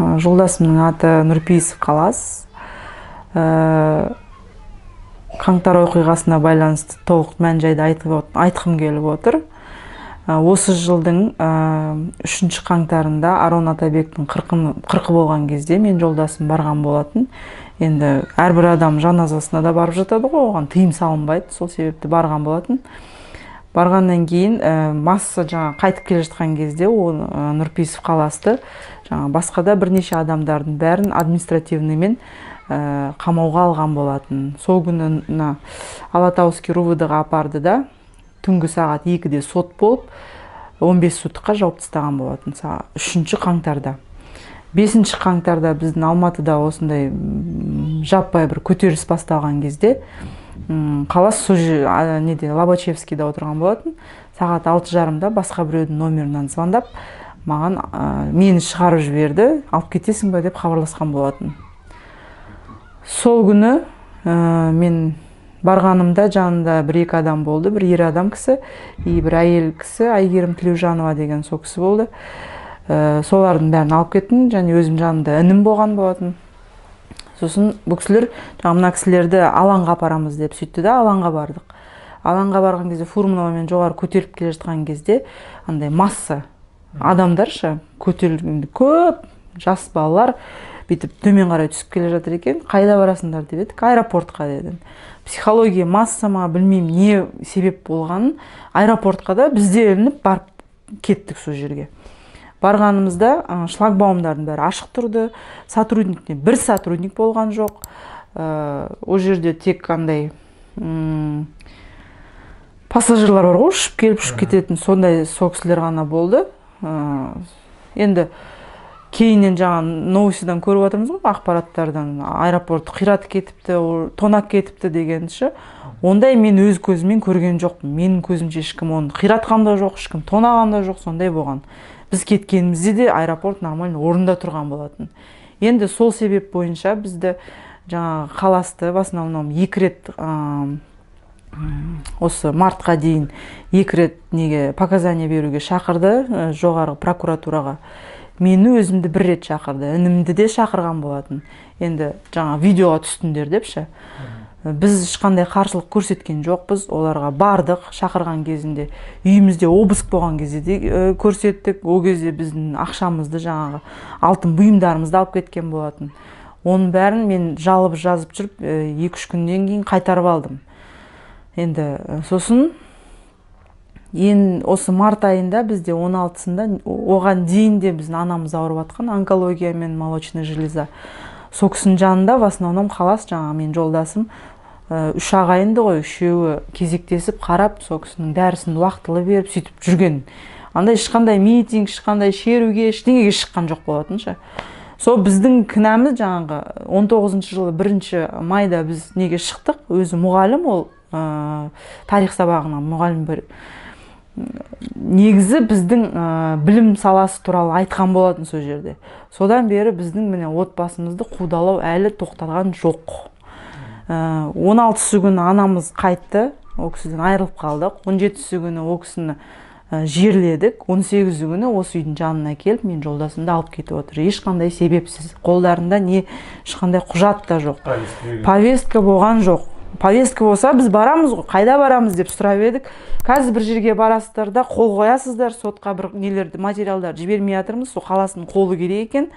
Жолдасымның аты Нұрпейісов Қалас. Қаңтар оқиғасына байланысты толық мән-жайды айтқым келіп отыр. Осы жылдың 3 қаңтарында Арон Атабектің қырқы болған кезде мен жолдасым барған болатын. Енді әрбір адам жаназасына да барып жатады ғой, оған тыйым салынбайды, сол себепті барған болатын. Барғаннан кейін масса қайтып келе жатқан кезде ол Нұрпейісов Қаласты басқа да бірнеше адамдардың бәрін административныймен қамауға алған болатын. Сол күні Алатауский РУВД-ға апарды да түнгі сағат 2-де сот болып 15 сутыққа жауып тастаған болатын. 3 қаңтарда. 5 қаңтарда біздің Алматыда осындай жаппай бір көтеріліс басталған кезде Қалас Лобачевскийде отырған болатын. Сағат 6:30-да басқа біреудің номерінен звондап, маған мені шығарып жіберді, алып кетесің бе деп хабарласқан болатын. Сол күні мен барғанымда жанында 1-2 адам болды, бір ер адам кісі, бір әйел кісі, Айгерім Тілеужанова деген сол кісі болды. Солардың бәрін алып кеттім, және өзім жанымда інім болған болатын. Сосын бұл кісілер мына кісілерді алаңға апарамыз деп сөйтті да, алаңға бардық. Алаңға барған кезде Фурмановамен жоғары көтеріліп келе жатқан кезде андай масса адамдар көтерілгенде көп жас балалар бүйтіп төмен қарай түсіп келе жатыр екен. Қайда барасыңдар деп едік, аэропортқа дедім. Психология масса ма, білмеймін не себеп болғанын, аэропортқа да бізде ілініп барып кеттік сол жерге. Барғанымызда шлагбаумдардың бәрі ашық тұрды, сотрудниктен бір сотрудник болған жоқ. О жерде тек қандай пассажирлар бар ғой, ұшып келіп ұшып кететін, сондай сол кісілер ғана болды. Енді кейіннен новостидан көріп отырмыз ғой, ақпараттардан аэропорт қираты кетіпті, тонап кетіпті дегенше, ондай мен өз көзіммен көрген жоқпын. Менің көзімше ешкім оны қиратқан да жоқ, ешкім тонаған да жоқ, сондай болған. Біз кеткенімізде де аэропорт нормально орында тұрған болатын. Енді сол себеп бойынша бізді Қаласты в основном 2 рет осы мартқа дейін 2 рет показания беруге шақырды жоғарғы прокуратураға. Мені өзімді 1 рет шақырды, інімді де шақырған болатын. Енді видеоға түстіңдер депші. Біз ешқандай қарсылық көрсеткен жоқпыз, оларға бардық, шақырған кезінде. Үйімізде обыск болған кезде де көрсеттік. Ол кезде біздің ақшамызды, алтын бұйымдарымызды алып кеткен болатын. Оның бәрін мен жалып жазып жүріп, 2-3 күннен кейін қайтарып алдым. Енді сосын осы март айында бізде 16-сында, оған дейін де біздің анамыз ауырып атқан, онкология мен молочная железа. Сол кісінің жанында в основном Қалас, мен жолдасым 3 ағайынды ғой, 3-еуі кезектесіп қарап, сол кісінің дәрісін уақытылы беріп сөйтіп жүрген. Андай ешқандай митинг, ешқандай шеруге, ештеңеге шыққан жоқ болатын. Сол біздің кінәміз 19 жылы 1 майда біз неге шықтық? Өзі мұғалім, ол тарих сабағынан мұғалім бір. Негізі біздің білім саласы туралы айтқан болатын сол жерде. Содан бері біздің отбасымызды қудалау әлі тоқтатқан жоқ. 16-сы күні анамыз қайтты, ол кісіден айырылып қалдық. 17-сы күні ол кісіні жерледік. 18-сы күні осы үйдің жанына келіп, мен жолдасымды алып кетіп отыр. Ешқандай себепсіз. Қолдарында ешқандай құжат та жоқ. Повестка болған жоқ. Повестка болса, біз барамыз ғой, қайда барамыз деп сұрап едік. Қазір бір жерге барасыздар да, қол қоясыздар, сотқа бір материалдар жібермей жатырмыз, сол Қаласының қолы керек екен,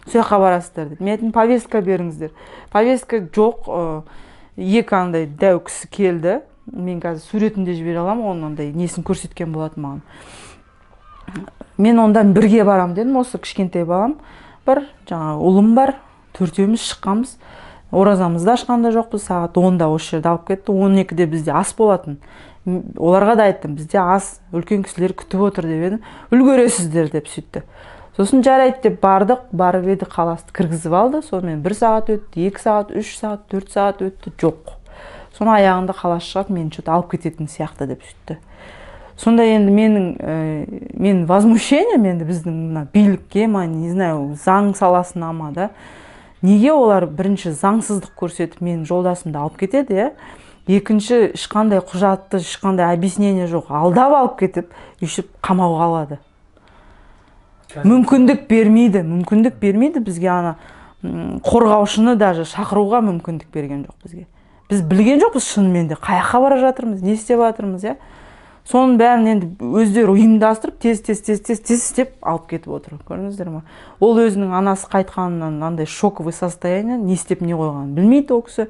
сол жаққа барасыздар деді. Мен айтым, повестка беріңіздер. Повестка жоқ, 2 андай дәу кісі келді. Мен қазір суретінде жібере аламын, оның андай несін көрсеткен болатын маған. Мен ондан бірге барам дедім, осы кішкентай балам бар, ұлым бар, 4-еуміз шыққанбыз. Оразамызды ашқанда жоқпыз, сағат 10-да осы жерді алып кетті. 12-де бізде ас болатын. Оларға да айттым, бізде ас, үлкен кісілер күтіп отыр деп едім, үлгересіздер деп сөйтті. Сосын жарайды деп бардық, барып еді Қаласты кіргізіп алды. Сонымен 1 сағат өтті, 2 сағат, 3 сағат, 4 сағат өтті, жоқ. Соны аяғында Қалас шығып, мені что-то алып кететін сияқты деп сөйтті. Сонда енді мен возмущением енді біздің билікке, не знаю, заң саласына ма да, неге олар бірінші заңсыздық көрсетіп мен жолдасымды алып кетеді, екінші ешқандай құжатты, ешқандай объяснение жоқ, алдап алып кетіп, үйшіп қамауға алады. мүмкіндік бермейді бізге, ана қорғаушыны даже шақыруға мүмкіндік берген жоқ бізге. Біз білген жоқпыз шынымен де қай жаққа бара жатырмыз, не істеп жатырмыз, иә. Соның бәрін енді өздері ұйымдастырып, тез істеп алып кетіп отыр. Көрдіңіздер ме? Ол өзінің анасы қайтқанынан андай шоковый состояние, не істеп не қойғанын білмейді ол кісі.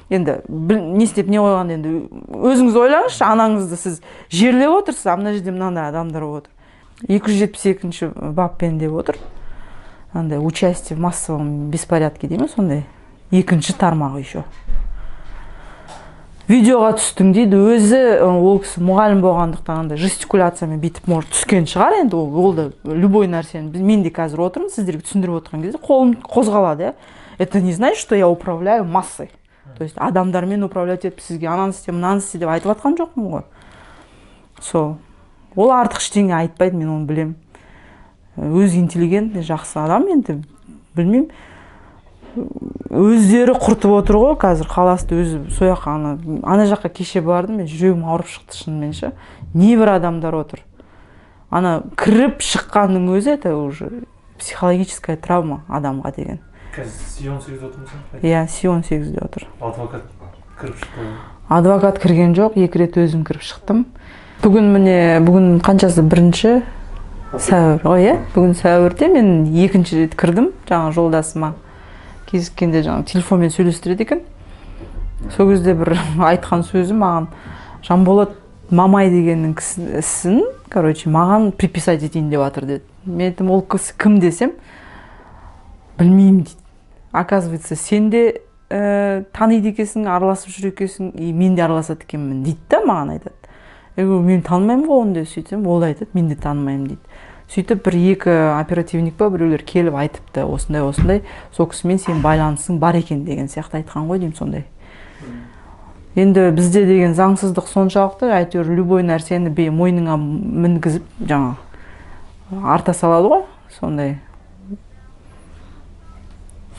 Енді не істеп не қойған, енді өзіңіз ойлаңызшы, анаңызды сіз жерлеп отырсыз, ана жерде мынандай адамдар отыр. 272-ші баппен деп отыр. Андай участие в массовом беспорядке дейміз, сондай екінші тармағы еще. Видеоға түстің дейді, өзі ол кісі мұғалім болғандықтан андай жестикуляциямен битіп может түскен шығар, енді ол да любой нәрсені. Мен де қазір отырмын, сіздерге түсіндіріп отырған кезде қолым қозғалады, это не значит, что я управляю массой. То есть адамдармен управлять етіп сізге ананы істе, мынаны істе деп айтып жатқан жоқпын ғой. Ол артық ештеңе айтпайды, мен оны білем. Өзі интеллигентный, жақсы адам, енді білмеймін. Өздері құртып отыр ғой, қазір қаласты өзі сояққа ана жаққа кеше бардым, мен жүрегім ауырып шықты шынымен ше. Небір адамдар отыр. Ана кіріп шыққанның өзі это уже психологическая травма адамға деген. Қазір Си-18-де отырмысың? Иә, Си-18-де отыр. Адвокат кіріп шықты? Адвокат кірген жоқ, 2 рет өзім кіріп шықтым. Бүгін қаншасы, 1-ші сәуір ғой, иә? Бүгін сәуірде мен 2-ші рет кірдім, жаңа жолдасыма кезіккенде жаңа телефонмен сөйлестіреді екен. Сол кезде бір айтқан сөзі маған Жанболат Мамай дегеннің ісін, маған приписать етейін деп жатыр деді. Мен айтым, ол кісі кім десем, білмеймін дейді. Оказывается, сен де таниды екенсің, араласып жүр екенсің, мен де араласады екенмін дейді да, маған айтады. Мен танымаймын ғой оны деп сөйтсем, ол айтады, мен де танымаймын дейді. Сөйтіп бір-екі оперативник па біреулер келіп айтыпты, осындай, сол кісімен сен байланысың бар екен деген сияқты айтқан ғой деймін, сондай. Енді бізде деген заңсыздық соншалықты, әйтеуір любой нәрсені мойныңа мінгізіп, жаңа арта салады ғой, сондай.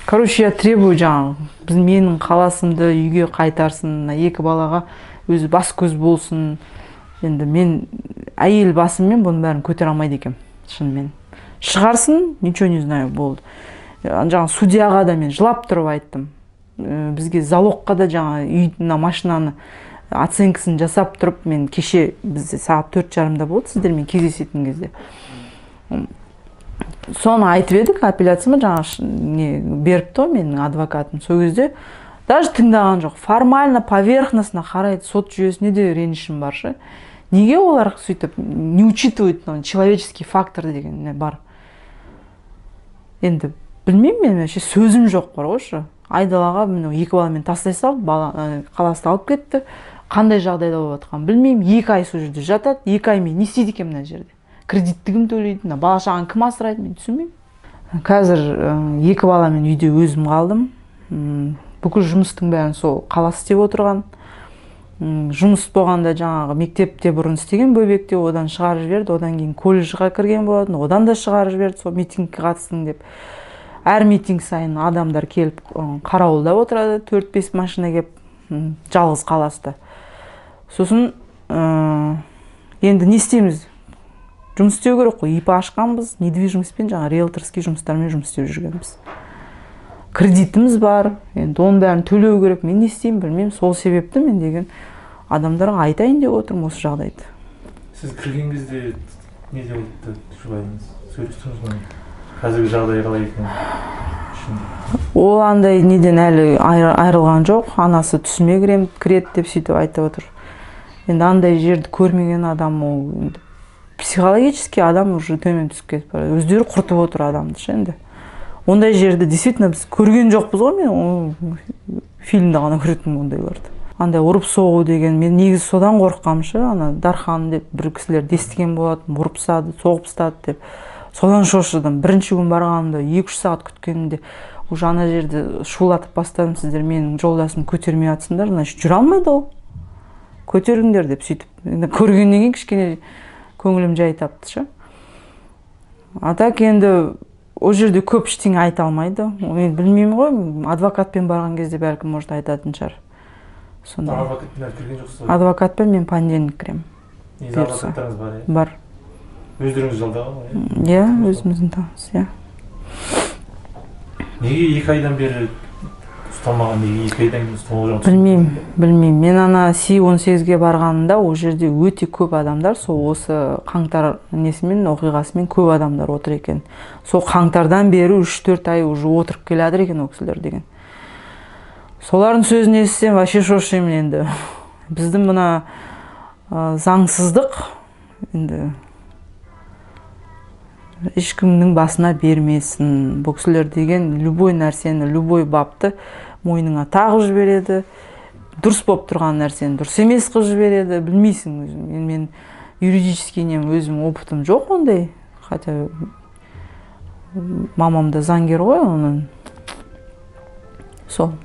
Короче, я требую жаңа, менің қаласымды үйге қайтарсын, 2 балаға өзі бас көз болсын. Енді мен әйел басыммен бұның бәрін көтер алмайды екем, шынымен. Шығарсын, ничего не знаю, болды. Жаңа судьяға да мен жылап тұрып айттым. Бізге залогқа да жаңа үйдің машинаны оценкасын жасап тұрып, мен кеше бізде сағат 4:30-да болды, сіздермен кездесетін кезде. Соны айтып едік, апелляцияма жаңа беріпті ғой менің адвокатым. Сол кезде даже тыңдаған жоқ. Формально, поверхностно қарайды, сот жүйесіне де ренішім бар ше. Неге олар сөйтіп не учитывают человеческий фактор деген бар. Енді білмеймін, мен вообще сөзім жоқ бар ғой. Айдалаға 2 баламен тастай салып, қаласты алып кетті. Қандай жағдайда болып жатқан білмеймін. 2 ай сол жерде жатады, 2 ай мен не істейді екен мына жерде? Кредиттігім төлейді, бала шағаны кім асырайды, мен түсінбеймін. Қазір 2 баламен үйде өзім қалдым. Бүкіл жұмыстың бәрін сол қаласы істеп отырған. Жұмыс болғанда жаңағы мектепте бұрын істеген бөбекте, одан шығарып жіберді, одан кейін колледжға кірген болатын, одан да шығарып жіберді, сол митингке қатыстың деп. Әр митинг сайын адамдар келіп қарауылдап отырады, 4-5 машина келіп, жалғыз қаласты. Сосын енді не істейміз? Жұмыс істеу керек қой, ИП ашқанбыз, недвижимостьпен жаңа риэлторский жұмыстармен жұмыс істеп жүргенбіз. Кредитіміз бар, енді оның бәрін төлеу керек, мен не істеймін білмеймін, сол себепті мен деген адамдарға айтайын деп отырмын осы жағдайды. Сіз кірген кезде не де болды жұбайыңыз? Сөйлестіңіз бе? Қазіргі жағдай қалай екен? Ол андай неден әлі айырылған жоқ, анасы түсіме кіреді деп сөйтіп айтып отыр. Енді андай жерді көрмеген адам, ол психологически адам уже төмен түсіп кетіп барады. Өздері құртып отыр адамды ше енді. Ондай жерді действительно біз көрген жоқпыз ғой, мен фильмде ғана көретінмін ондайларды. Андай ұрып соғу деген, мен негізі содан қорыққам ше, ана Дархан деп бір кісілер естіген болатын, ұрып тастады, соғып тастады деп. Содан шошыдым. Бірінші күн барғанымда 2-3 сағат күткенімде уже ана жерді шулатып бастадым, сіздер менің жолдасым көтермей жатсыңдар, значит жүре алмайды ол. Көтеріңдер деп сөйтіп. Көргеннен кейін кішкене көңілім жай тапты ше. А так енді ол жерде көп ештеңе айта алмайды. Мен білмеймін ғой, адвокатпен барған кезде бәлкім может айтатын шығар. Адвокатпен кірген жоқсыз ғой? Адвокатпен мен понедельник кіремін. Негізі адвокаттарыңыз бар, иә? Бар. өздеріңіз жалдаған ғой? Иә, өзіміздің тамыз, иә. Неге 2 айдан бері ұсталмаған, неге 2 айдан кейін ұсталмаған? Білмеймін. Мен ана Си-18-ге барғанымда ол жерде өте көп адамдар, сол осы қаңтар несімен, оқиғасымен көп адамдар отыр екен. Сол қаңтардан бері 3-4 ай уже отырып келядыр екен ол кісілер деген. Солардың сөзін естісем, вообще шошимын енді. Біздің мына заңсыздық енді ешкімнің басына бермесін. Бұл кісілер деген любой нәрсені, любой бапты мойныңа тағып жібереді. Дұрыс болып тұрған нәрсені дұрыс емес қылып жібереді. Білмейсің өзім. Мен юридический өзім опытым жоқ ондай. Хотя мамам да заңгер ғой, оның. Сол.